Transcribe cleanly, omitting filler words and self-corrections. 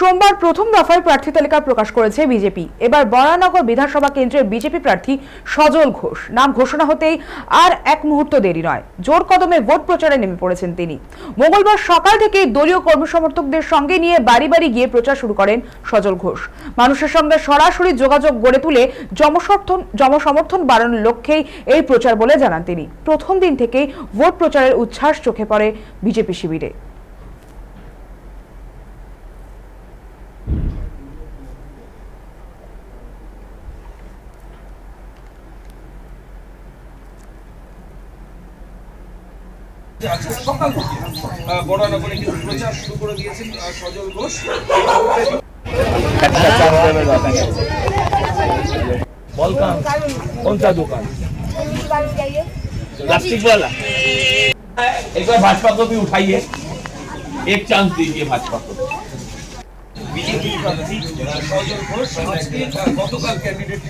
সোমবার প্রথম দফায় প্রার্থী তালিকা প্রকাশ করেছে বিজেপি। এবার বরানগর বিধানসভা কেন্দ্রের বিজেপি প্রার্থী সজল ঘোষ নাম ঘোষণা হতেই আর এক মুহূর্ত দেরি নয়, জোর কদমে ভোট প্রচারে নেমে পড়েছেন তিনি। মঙ্গলবার সকাল থেকেই দলীয় কর্মসমর্থকদের সঙ্গে নিয়ে বাড়ি বাড়ি গিয়ে প্রচার শুরু করেন সজল ঘোষ। মানুষের সঙ্গে সরাসরি যোগাযোগ গড়ে তুলে জনসমর্থন বাড়ানোর লক্ষ্যেই এই প্রচার বলে জানান তিনি। প্রথম দিন থেকেই ভোট প্রচারের উচ্ছ্বাস চোখে পড়ে বিজেপি শিবিরে। সকাল থেকে বড়নগরে কিন্তু প্রচার শুরু করে দিয়েছেন সজল ঘোষ। कौन सा दुकान? प्लास्टिक वाला। एक बार भाजपा को भी उठाइए, एक चांस दीजिए भाजपा को। বিজেপি প্রার্থী সজল ঘোষ আজকে গতকাল ক্যান্ডিডেট